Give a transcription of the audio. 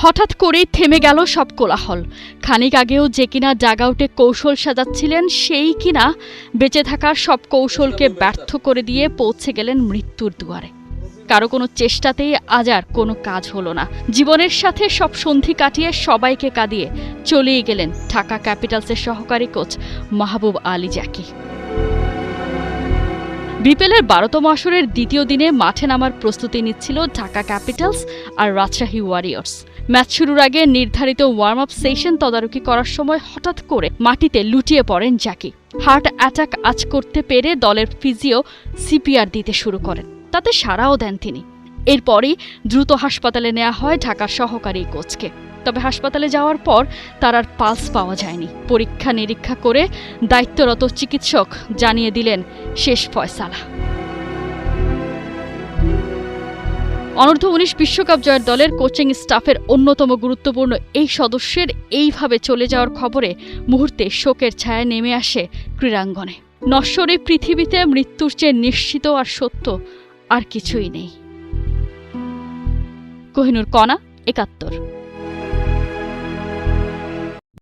হঠাৎ করেই থেমে গেল সব কোলাহল। খানিক আগেও যে কিনা ডাগআউটে কৌশল সাজাচ্ছিলেন, সেই কিনা বেঁচে থাকার সব কৌশলকে ব্যর্থ করে দিয়ে পৌঁছে গেলেন মৃত্যুর দুয়ারে। কারো কোনো চেষ্টাতেই আজ আর কোনো কাজ হলো না। জীবনের সাথে সব সন্ধি কাটিয়ে সবাইকে কাঁদিয়ে চলেই গেলেন ঢাকা ক্যাপিটালসের সহকারী কোচ মাহবুব আলী জ্যাকি। বিপিএলের 12তম আসরের দ্বিতীয় দিনে মাঠে নামার প্রস্তুতি নিচ্ছিল ঢাকা ক্যাপিটালস আর রাজশাহী ওয়ারিয়র্স। ম্যাচ শুরুর আগে নির্ধারিত ওয়ার্ম আপ সেশন তদারকি করার সময় হঠাৎ করে মাটিতে লুটিয়ে পড়েন জ্যাকি। হার্ট অ্যাটাক আজ করতে পেরে দলের ফিজিও সিপিআর দিতে শুরু করেন, তাতে সাড়াও দেন তিনি। এরপরই দ্রুত হাসপাতালে নেওয়া হয় ঢাকার সহকারী কোচকে। তবে হাসপাতালে যাওয়ার পর তার আর পালস পাওয়া যায়নি। পরীক্ষা নিরীক্ষা করে দায়িত্বরত চিকিৎসক জানিয়ে দিলেন শেষ ফয়সালা। অনূর্ধ্ব-19 বিশ্বকাপ জয়ের দলের কোচিং স্টাফের অন্যতম গুরুত্বপূর্ণ এই সদস্যের এইভাবে চলে যাওয়ার খবরে মুহূর্তে শোকের ছায়া নেমে আসে ক্রীড়াঙ্গনে। নশ্বর এই পৃথিবীতে মৃত্যুর চেয়ে নিশ্চিত আর সত্য আর কিছুই নেই। কোহিনুর কণা, ৭১।